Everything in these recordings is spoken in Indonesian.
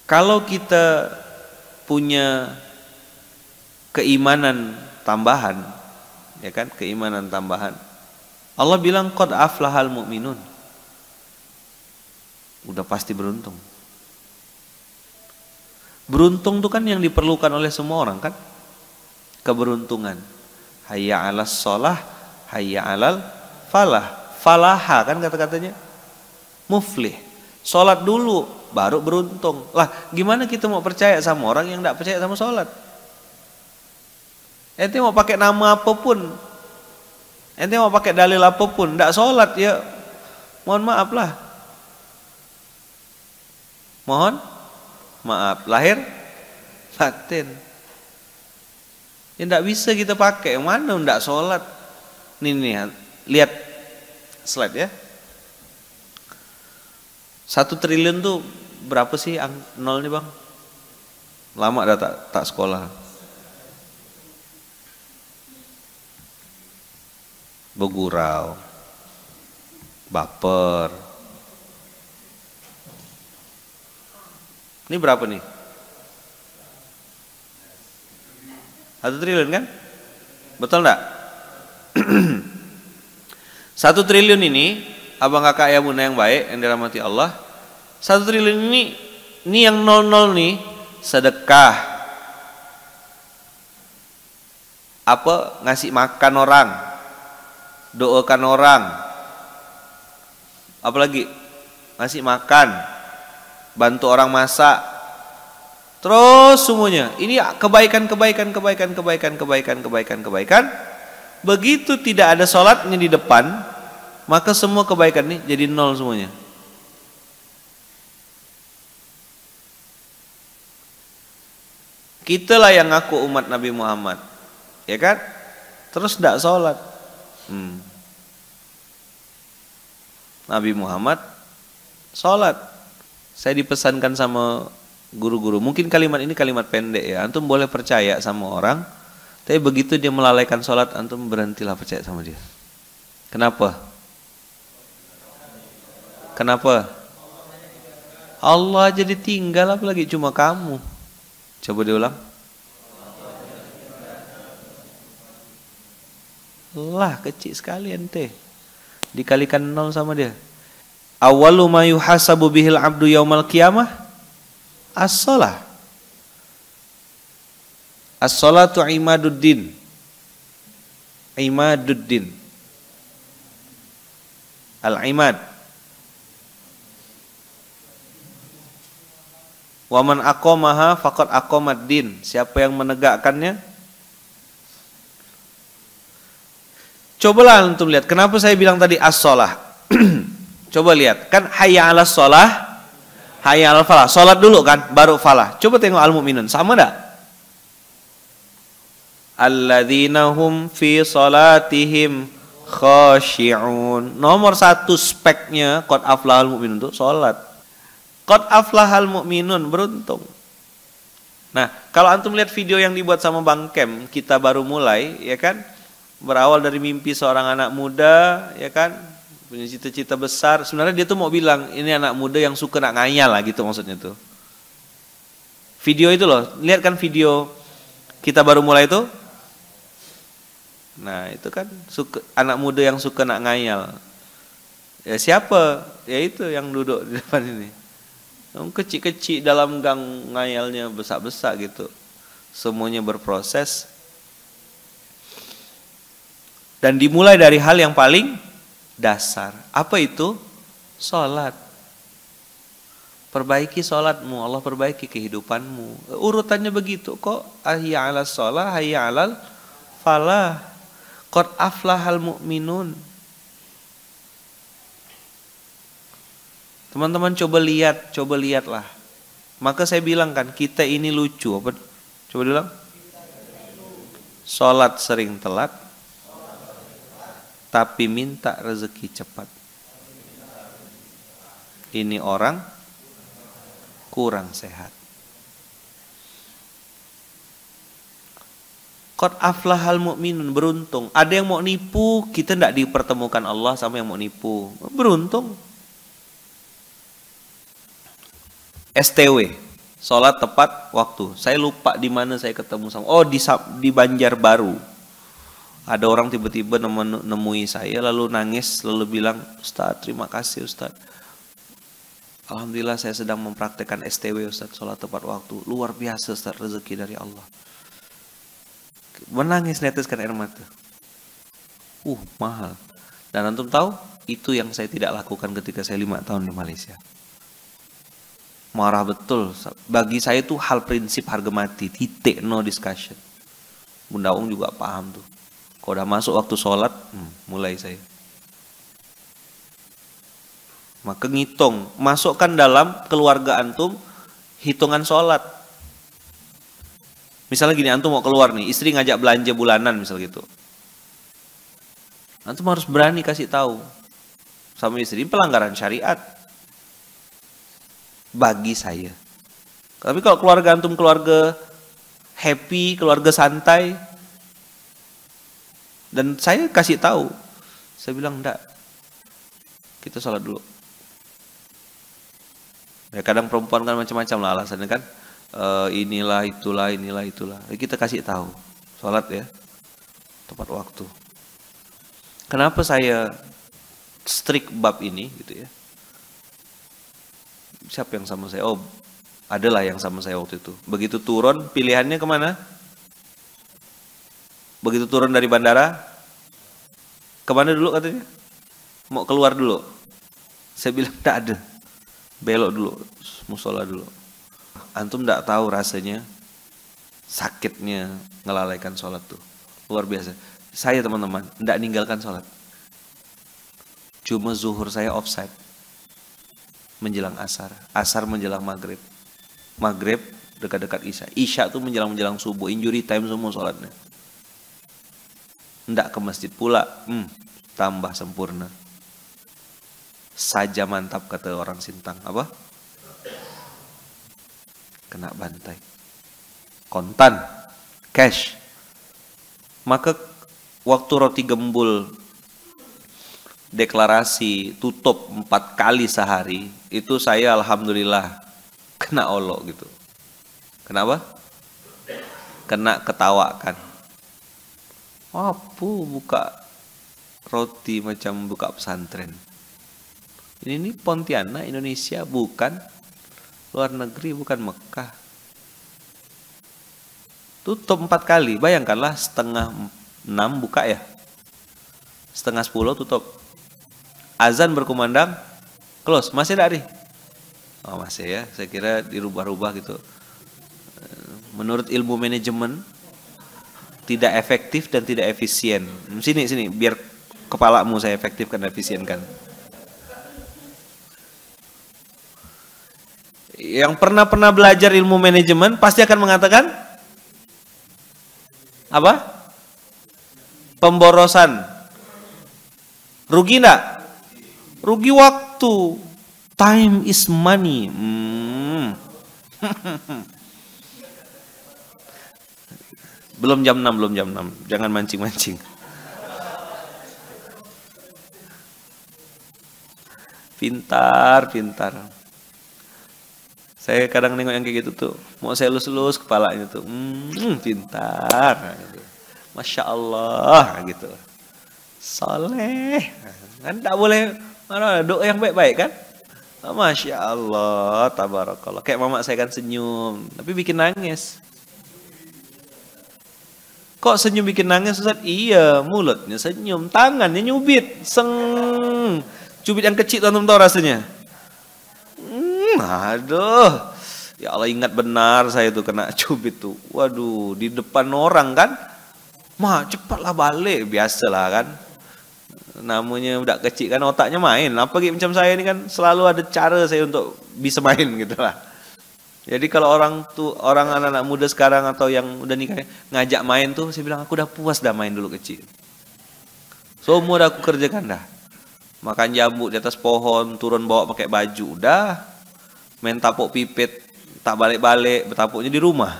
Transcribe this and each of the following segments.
Kalau kita punya keimanan tambahan, ya kan, keimanan tambahan. Allah bilang qad aflahal mu'minun. Udah pasti beruntung. Beruntung itu kan yang diperlukan oleh semua orang kan? Keberuntungan. Hayya 'alas shalah, hayya 'alal falah. Falaha kan kata-katanya. Muflih. Salat dulu baru beruntung. Lah, gimana kita mau percaya sama orang yang enggak percaya sama salat? Ente mau pakai nama apapun, ente mau pakai dalil apapun, enggak salat ya mohon maaf lah. Mohon maaf, lahir batin. Ya enggak bisa kita pakai, yang mana enggak sholat. Nih, lihat slide ya. 1 triliun tuh berapa sih nolnya bang? Lama dah tak sekolah. Begurau, baper. Ini berapa nih? 1 triliun kan? Betul enggak? 1 triliun ini, abang kakak ayah bunda yang baik, yang dirahmati Allah. 1 triliun ini yang 00 nih, sedekah. Apa? Ngasih makan orang, doakan orang. Apalagi? Ngasih makan, bantu orang masak, terus semuanya. Ini kebaikan. Begitu tidak ada sholatnya di depan, maka semua kebaikan ini jadi 0 semuanya. Kitalah yang ngaku umat Nabi Muhammad, ya kan? Terus tidak sholat. Nabi Muhammad sholat. Saya dipesankan sama guru-guru, mungkin kalimat ini kalimat pendek ya, antum boleh percaya sama orang, tapi begitu dia melalaikan sholat, antum berhentilah percaya sama dia. Kenapa? Allah jadi tinggal, apalagi cuma kamu. Coba diulang. Lah, kecil sekali ente, dikalikan 0 sama dia. Awwalu ma yuhasabu bihil abdu yaumal qiyamah as-shalah. As-shalatu imaduddin. Al-imad. Wa man aqamaha faqad aqamad-din. Siapa yang menegakkannya? Cobalah antum lihat, kenapa saya bilang tadi as-shalah? Coba lihat, kan hayya 'alas shalah, hayya 'alal falah. Salat dulu kan, baru falah. Coba tengok al-mu'minun, sama enggak? Alladzina hum fi salatihim khashi'un. Nomor 1 speknya qad aflahal mu'minun itu salat. Qad aflahal mu'minun, beruntung. Nah, kalau antum lihat video yang dibuat sama Bang Kem, kita baru mulai, ya kan? Berawal dari mimpi seorang anak muda, ya kan? Punya cita-cita besar. Sebenarnya dia tuh mau bilang, ini anak muda yang suka nak ngayal lah gitu maksudnya tuh. Video itu loh, lihat kan video kita baru mulai itu. Nah, itu kan anak muda yang suka nak ngayal. Ya siapa? Ya itu yang duduk di depan ini. Kecil-kecil dalam gang ngayalnya besar-besar gitu. Semuanya berproses. Dan dimulai dari hal yang paling dasar. Apa itu? Salat. Perbaiki salatmu, Allah perbaiki kehidupanmu. Urutannya begitu kok. Hayya 'alas shalah, hayya 'alal falah. Qad aflahal mu'minun. Teman-teman coba lihatlah. Maka saya bilang kan, kita ini lucu. Apa? Coba bilang. Salat sering telat, tapi minta rezeki cepat. Ini orang kurang sehat. Qad aflahal mu'minun, beruntung. Ada yang mau nipu, kita tidak dipertemukan Allah sama yang mau nipu. Beruntung. STW, sholat tepat waktu. Saya lupa di mana saya ketemu sama. Oh, di Banjarbaru. Ada orang tiba-tiba nemui saya lalu nangis lalu bilang, "Ustaz, terima kasih Ustaz. Alhamdulillah saya sedang mempraktekkan STW Ustaz, sholat tepat waktu. Luar biasa Ustaz, rezeki dari Allah." Menangis, neteskan air mata. Mahal. Dan antum tahu, itu yang saya tidak lakukan ketika saya 5 tahun di Malaysia. Marah betul. Bagi saya itu hal prinsip harga mati, titik, no discussion. Bunda Ung juga paham tuh. Kalau udah masuk waktu sholat, mulai saya. Maka ngitung, masukkan dalam keluarga antum hitungan sholat. Misalnya gini, antum mau keluar nih, istri ngajak belanja bulanan misal gitu. Antum harus berani kasih tahu sama istri, pelanggaran syariat bagi saya. Tapi kalau keluarga antum keluarga happy, keluarga santai, dan saya kasih tahu, saya bilang enggak, kita sholat dulu. Ya kadang perempuan kan macam-macam lah alasannya kan, inilah itulah. Kita kasih tahu, sholat ya tepat waktu. Kenapa saya strict bab ini gitu ya? Siapa yang sama saya? Oh, adalah yang sama saya waktu itu. Begitu turun, pilihannya kemana? Begitu turun dari bandara, kemana dulu katanya? Mau keluar dulu. Saya bilang tidak ada, belok dulu, musola dulu. Antum tidak tahu rasanya sakitnya ngelalaikan sholat tuh, luar biasa. Saya teman-teman tidak ninggalkan sholat, cuma zuhur saya offside menjelang asar, asar menjelang maghrib, maghrib dekat-dekat isya, isya tuh menjelang subuh, injury time semua sholatnya. Tidak ke masjid pula, tambah sempurna. Saja mantap kata orang Sintang, apa? Kena bantai, kontan, cash. Maka waktu roti gembul deklarasi tutup 4 kali sehari, itu saya alhamdulillah kena olok gitu. Kenapa? Kena ketawakan. Apa buka roti macam buka pesantren? Ini Pontianak, Indonesia, bukan luar negeri, bukan Mekah. Tutup 4 kali, bayangkanlah 5:30 buka ya, 5:30 tutup. Azan berkumandang, close. Masih ada nih? Oh masih ya, saya kira dirubah-rubah gitu. Menurut ilmu manajemen, tidak efektif dan tidak efisien. Sini, biar kepalamu saya efektifkan dan efisienkan. Yang pernah belajar ilmu manajemen pasti akan mengatakan apa? Pemborosan. Rugi enggak? Rugi waktu. Time is money. Belum jam 6. Jangan mancing-mancing. Pintar. Saya kadang nengok yang kayak gitu tuh, mau saya lus-lus kepalanya tuh, pintar, masya Allah gitu, soleh, kan tak boleh, mana doa yang baik-baik kan, masya Allah, tabarakallah, kayak mama saya kan senyum, tapi bikin nangis. Kok senyum bikin nangis Ustaz? Iya, mulutnya senyum, tangannya nyubit, cubit yang kecil tuh, antum tahu rasanya? Aduh, ya Allah, ingat benar saya tuh kena cubit tuh. Waduh, di depan orang kan, cepatlah balik, biasalah kan. Namanya udah kecil kan, otaknya main. Apa gitu macam saya ini kan selalu ada cara saya untuk bisa main gitu lah. Jadi kalau orang anak-anak muda sekarang atau yang udah nikah ngajak main tuh, saya bilang aku udah puas dah main dulu kecil. Semua udah aku kerjakan dah. Makan jambu di atas pohon, turun bawa pakai baju, udah. Main tapuk pipit, tak balik-balik, bertapuknya di rumah.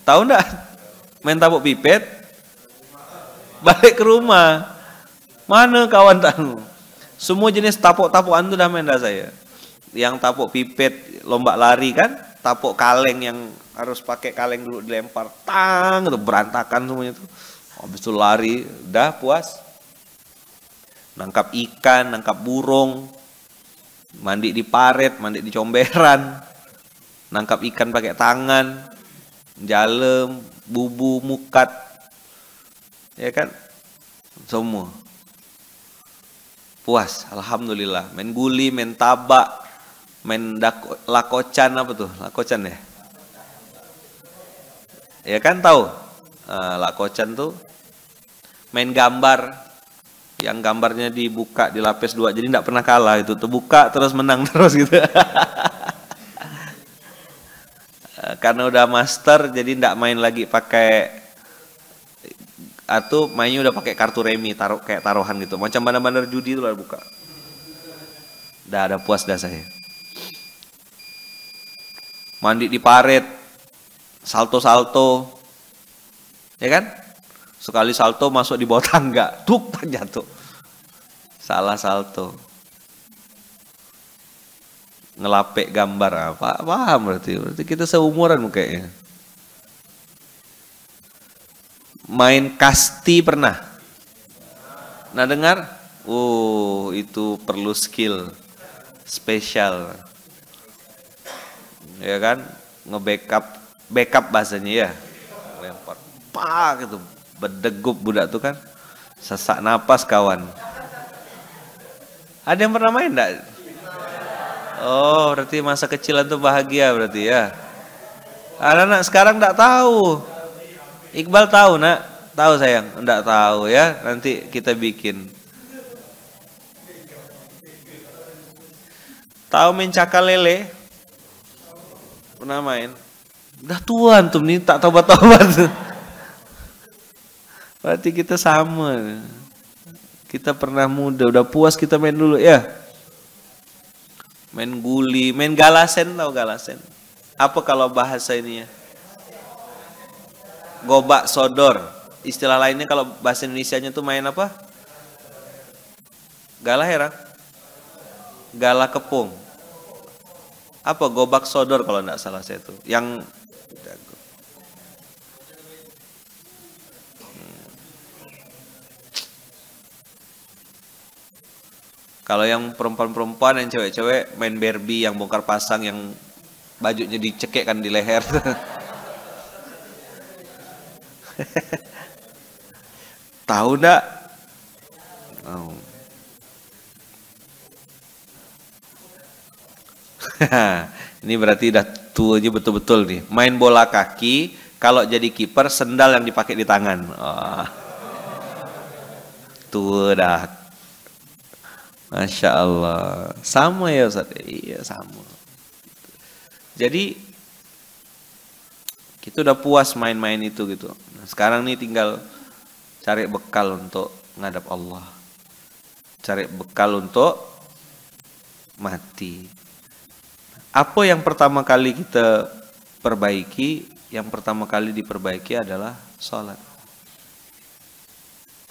Tahu enggak? Main tapuk pipit, balik ke rumah. Mana kawan tahu? Semua jenis tapuk-tapukan itu dah main dah saya. yang tapuk pipet lomba lari kan, tapuk kaleng yang harus pakai kaleng dulu dilempar, tang itu berantakan semuanya tuh. Habis itu lari, udah puas. Nangkap ikan, nangkap burung, mandi di paret, mandi di comberan, nangkap ikan pakai tangan, jalem, bubu, mukat, ya kan, semua puas, alhamdulillah. Main guli, main tabak, main lakocan, apa tuh, lakocan ya, ya kan tahu, lakocan tuh, main gambar, yang gambarnya dibuka di lapis 2, jadi tidak pernah kalah itu, terbuka terus menang terus gitu. Karena udah master, jadi tidak main lagi pakai, atau mainnya udah pakai kartu remi, taruh kayak taruhan gitu, macam bandar-bandar judi itu lah buka. Udah ada puas dah saya. Mandi di paret, salto-salto, ya kan? Sekali salto masuk di bawah tangga, tuk jatuh. Salah salto. Ngelapek gambar apa? Paham berarti kita seumuran kayaknya. Main kasti pernah? Nah dengar? Oh, itu perlu skill spesial. Ya kan? Backup bahasanya ya. Lempar. Pak gitu. Berdegup budak tuh kan. Sesak napas kawan. Ada yang pernah main enggak? Oh, berarti masa kecilan tuh bahagia berarti ya. Anak-anak sekarang enggak tahu. Iqbal tahu nak? Tahu sayang? Enggak tahu ya. Nanti kita bikin. Tahu main cakal lele? Pernah main? Udah tua tuh nih, tak tobat-tobat. Berarti kita sama. Kita pernah muda, udah puas kita main dulu ya. Main guli, main galasen, tahu galasen? Apa kalau bahasa ini ya? Gobak sodor. Istilah lainnya kalau bahasa Indonesianya tuh main apa? Galah herang. Galah kepung. Apa gobak sodor kalau enggak salah saya tuh. Yang kalau yang perempuan-perempuan, yang cewek-cewek main Barbie yang bongkar pasang, yang bajunya dicekek kan di leher. Tahu enggak? Oh. Ini berarti udah tuanya betul-betul nih. Main bola kaki, kalau jadi kiper sendal yang dipakai di tangan. Oh. Tuh dah. Masya Allah. Sama ya Ustaz? Iya sama. Jadi kita udah puas main-main itu gitu. Nah, sekarang nih tinggal cari bekal untuk ngadap Allah. Cari bekal untuk mati. Apa yang pertama kali kita perbaiki? Yang pertama kali diperbaiki adalah sholat.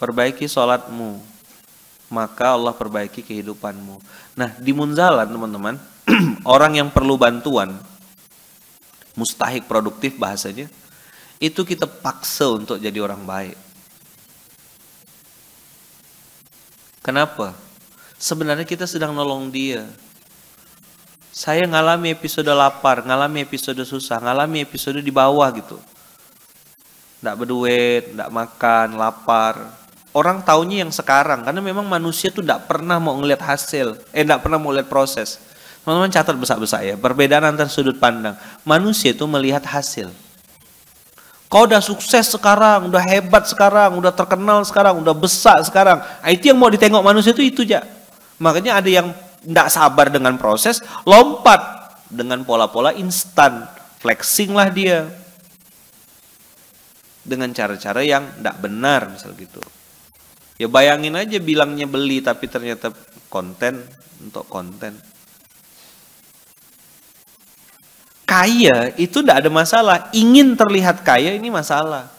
Perbaiki sholatmu, maka Allah perbaiki kehidupanmu. Nah, di Munzalan teman-teman, orang yang perlu bantuan, mustahik produktif bahasanya, itu kita paksa untuk jadi orang baik. Kenapa? Sebenarnya kita sedang nolong dia. Saya ngalami episode lapar, ngalami episode susah, ngalami episode di bawah gitu. Nggak berduit, nggak makan, lapar. Orang taunya yang sekarang, karena memang manusia tuh nggak pernah mau ngelihat hasil, nggak pernah mau lihat proses. Teman-teman catat besar-besar ya, perbedaan antar sudut pandang. Manusia itu melihat hasil. Kau udah sukses sekarang, udah hebat sekarang, udah terkenal sekarang, udah besar sekarang. Itu yang mau ditengok manusia itu aja. Makanya ada yang nggak sabar dengan proses, lompat dengan pola-pola instan, flexing lah dia dengan cara-cara yang nggak benar, misal gitu. Ya bayangin aja bilangnya beli tapi ternyata konten untuk konten. Kaya itu nggak ada masalah, ingin terlihat kaya ini masalah.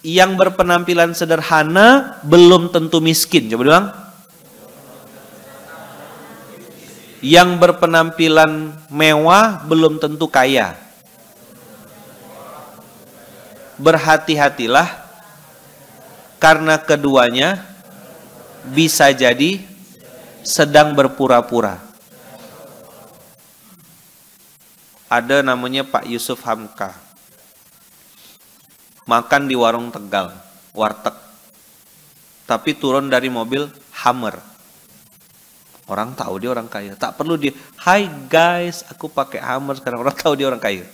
yang berpenampilan sederhana belum tentu miskin. Coba bilang. Yang berpenampilan mewah belum tentu kaya. Berhati-hatilah karena keduanya bisa jadi sedang berpura-pura. Ada namanya Pak Yusuf Hamka. Makan di warung Tegal, warteg. Tapi turun dari mobil Hummer. Orang tahu dia orang kaya. Tak perlu dia, "Hai guys, aku pakai Hummer sekarang." Orang tahu dia orang kaya.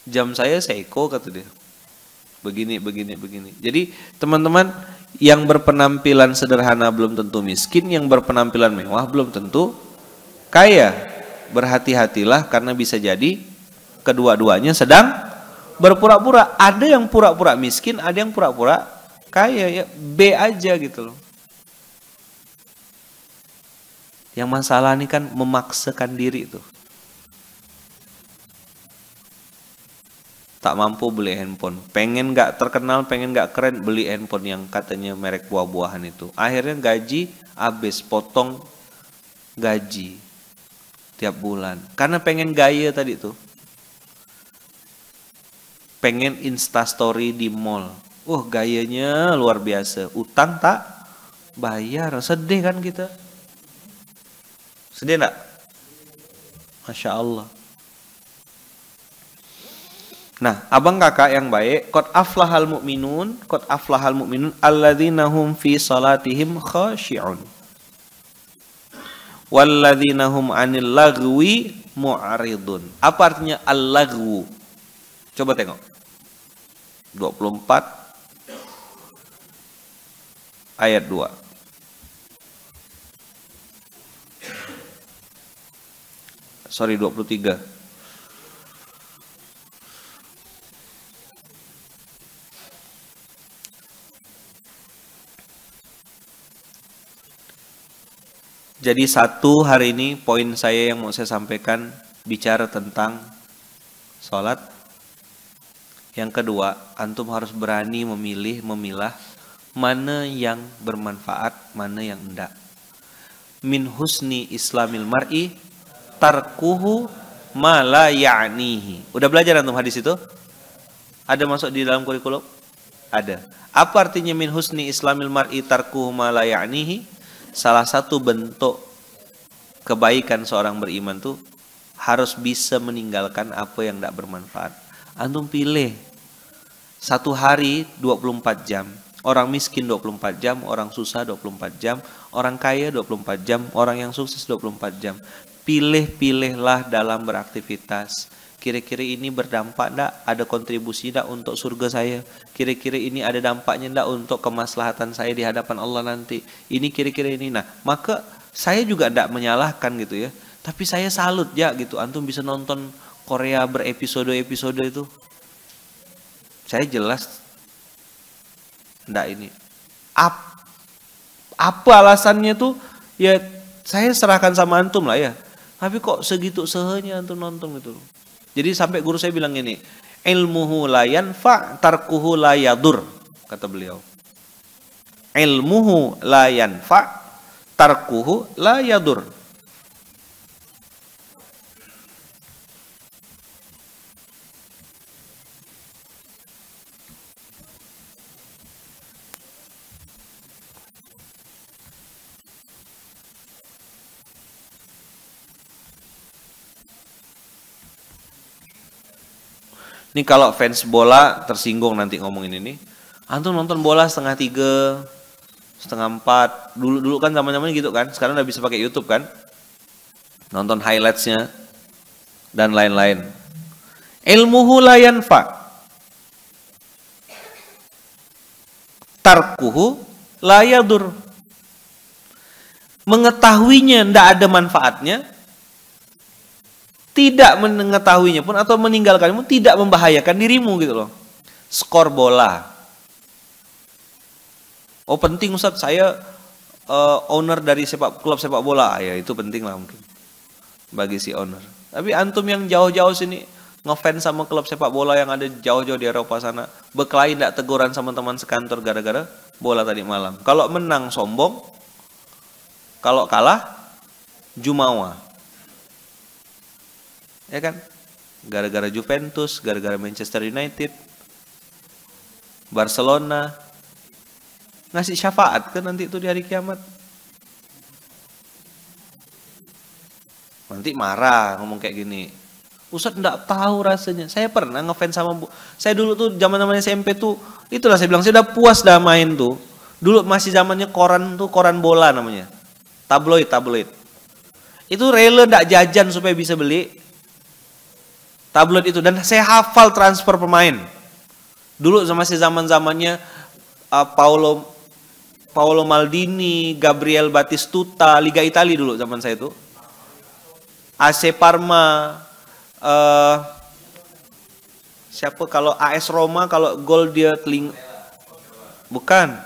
Jam saya Seiko kata dia. Begini. Jadi teman-teman, yang berpenampilan sederhana belum tentu miskin, yang berpenampilan mewah belum tentu kaya. Berhati-hatilah karena bisa jadi kedua-duanya sedang berpura-pura. Ada yang pura-pura miskin, ada yang pura-pura kaya, ya B aja gitu loh. Yang masalah ini kan memaksakan diri tuh. Tak mampu beli handphone, pengen gak terkenal, pengen gak keren, beli handphone yang katanya merek buah-buahan itu. Akhirnya gaji habis, potong gaji tiap bulan. Karena pengen gaya tadi tuh. Pengen instastory di mall. Gayanya luar biasa. Utang tak bayar, sedih kan kita? Sedih enggak? Masya Allah. Nah, abang kakak yang baik, qad aflahal mu'minun alladzina hum fi salatihim khashi'un walladzina hum 'anil lagwi mu'ridun. Apa artinya al-lagwu? Coba tengok. 24 ayat 2. Sorry, 23. Jadi satu hari ini poin saya yang mau saya sampaikan bicara tentang sholat. Yang kedua, antum harus berani memilah mana yang bermanfaat, mana yang enggak. Min husni islamil mar'i tarkuhu ma la ya'nihi. Udah belajar antum hadis itu? Ada masuk di dalam kurikulum? Ada. Apa artinya min husni islamil mar'i tarkuhu ma la ya'nihi? Salah satu bentuk kebaikan seorang beriman tuh harus bisa meninggalkan apa yang tidak bermanfaat. Antum pilih satu hari 24 jam. Orang miskin 24 jam, orang susah 24 jam, orang kaya 24 jam, orang yang sukses 24 jam. Pilih-pilihlah dalam beraktivitas. Kira-kira ini berdampak enggak? Ada kontribusi enggak untuk surga saya? Kira-kira ini ada dampaknya enggak untuk kemaslahatan saya di hadapan Allah nanti? Ini kira-kira ini. Nah, maka saya juga enggak menyalahkan gitu ya. Tapi saya salut ya gitu. Antum bisa nonton Korea berepisode-episode itu. Saya jelas enggak ini. Apa alasannya tuh? Ya saya serahkan sama antum lah ya. Tapi kok segitu sehenya antum nonton gitu. Jadi sampai guru saya bilang ini, ilmuhu la yanfa' tarkuhu la yadur, kata beliau. Ilmuhu la yanfa' tarkuhu la yadur. Ini kalau fans bola tersinggung nanti ngomongin ini. Antum nonton bola 3:30, 3:30. Dulu kan zaman-zaman gitu kan. Sekarang udah bisa pakai YouTube kan. Nonton highlightsnya dan lain-lain. Ilmuhu la yanfa. Tarkuhu la yadur. Mengetahuinya tidak ada manfaatnya. Tidak mengetahuinya pun atau meninggalkannya pun tidak membahayakan dirimu gitu loh. Skor bola. Oh penting Ustaz, saya owner dari klub sepak bola, ya itu penting lah mungkin bagi si owner. Tapi antum yang jauh-jauh sini ngefans sama klub sepak bola yang ada jauh-jauh di Eropa sana, berkelahi tidak teguran sama teman sekantor gara-gara bola tadi malam. Kalau menang sombong, kalau kalah jumawa. Ya kan? Gara-gara Juventus, gara-gara Manchester United, Barcelona, ngasih syafaat kan nanti itu di hari kiamat. Nanti marah ngomong kayak gini. Ustadz enggak tahu rasanya. Saya pernah ngefans sama saya dulu tuh zaman-zaman SMP tuh, itulah saya bilang saya udah puas dah main tuh. Dulu masih zamannya koran tuh, koran bola namanya. Tabloid. Itu rela enggak jajan supaya bisa beli tabloid itu, dan saya hafal transfer pemain. Dulu masih zaman-zamannya Paolo Maldini, Gabriel Batistuta, Liga Italia dulu zaman saya itu. AC Parma, siapa kalau AS Roma kalau gol dia bukan.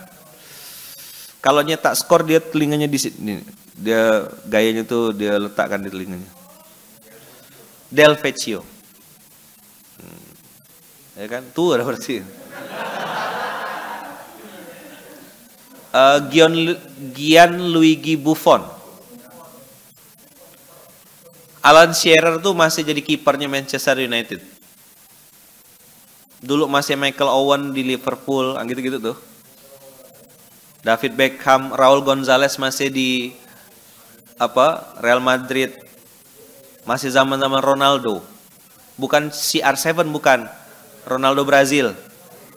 Kalau nyetak skor dia telinganya di sini. Dia gayanya tuh dia letakkan di telinganya. Del Vecchio. Ya kan? Tuh ada berarti. Gianluigi Buffon. Alan Shearer tuh masih jadi kipernya Manchester United. Dulu masih Michael Owen di Liverpool, gitu-gitu tuh. David Beckham, Raul Gonzalez masih di Real Madrid. Masih zaman-zaman Ronaldo. Bukan CR7, bukan. Ronaldo Brazil.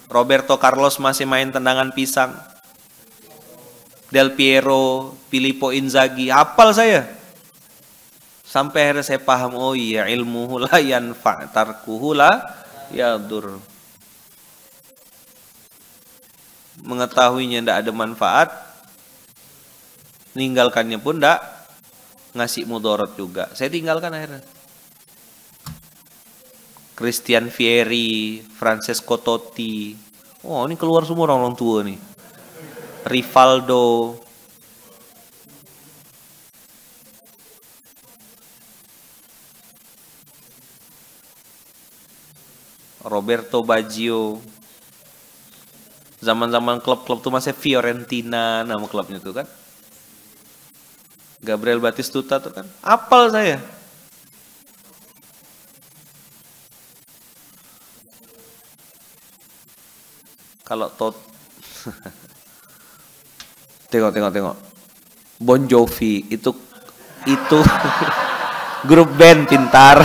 Roberto Carlos masih main tendangan pisang. Del Piero, Filippo Inzaghi, hafal saya. Sampai akhirnya saya paham, oh iya, ilmuhu la yanfa' tarkuhu la yadur. Mengetahuinya tidak ada manfaat, meninggalkannya pun tidak ngasih mudarat juga. Saya tinggalkan akhirnya. Christian Vieri, Francesco Totti. Oh, ini keluar semua orang tua nih. Rivaldo. Roberto Baggio. Zaman-zaman klub-klub tuh masih Fiorentina nama klubnya tuh kan. Gabriel Batistuta tuh kan. Apal saya. Kalau tengok. Bon Jovi itu grup band pintar.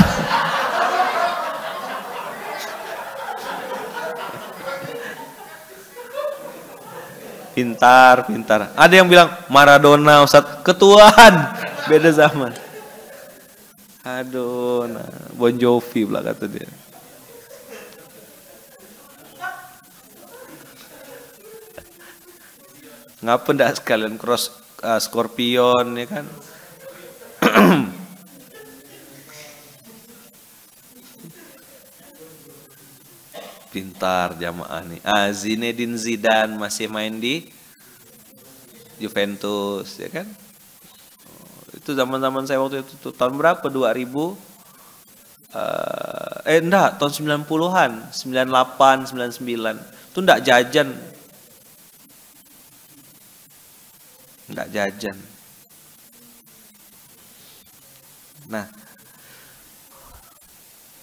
Pintar. Ada yang bilang Maradona, Ustadz, ketuaan. Beda zaman. Aduh, Bon Jovi pula kata dia. Ngapa ndak sekalian cross Scorpion ya kan? Pintar jamaah nih. Zinedine Zidane masih main di Juventus ya kan? Itu zaman-zaman saya waktu itu tahun berapa? 2000 enggak, tahun 90-an, 98, 99. Itu enggak jajan. Enggak jajan. Nah,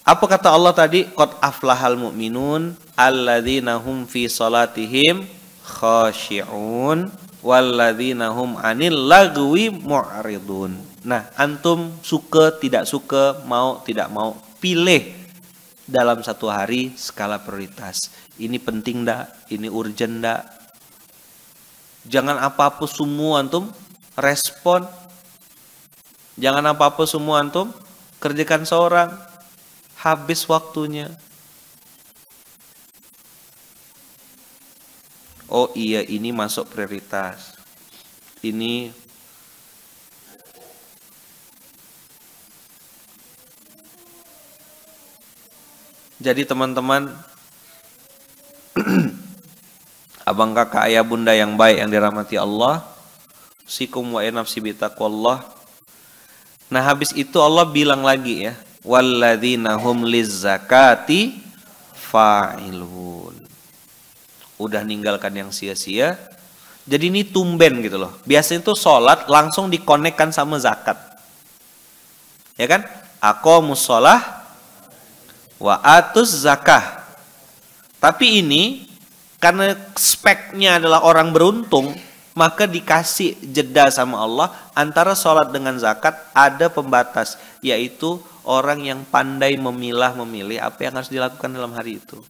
apa kata Allah tadi? Qad aflahal mu'minun alladzina hum fi salatihim khashi'un walladzina hum 'anil lagwi mu'ridun. Nah, antum suka tidak suka, mau tidak mau, pilih dalam satu hari skala prioritas. Ini penting enggak? Ini urgent enggak? Jangan apa-apa semua antum respon. Jangan apa-apa semua antum kerjakan seorang. Habis waktunya. Oh iya, ini masuk prioritas. Ini jadi teman-teman, abang kakak ayah bunda yang baik yang dirahmati Allah, Sikum wa nafsi bitaqwallah. Nah, habis itu Allah bilang lagi ya, walladzina hum lizzakati fa'ilun. Udah ninggalkan yang sia-sia. Jadi ini tumben gitu loh. Biasanya itu sholat langsung dikonekkan sama zakat. Ya kan? Aqomus sholah wa atuz zakah. Tapi ini karena speknya adalah orang beruntung, maka dikasih jeda sama Allah antara sholat dengan zakat ada pembatas, yaitu orang yang pandai memilih apa yang harus dilakukan dalam hari itu.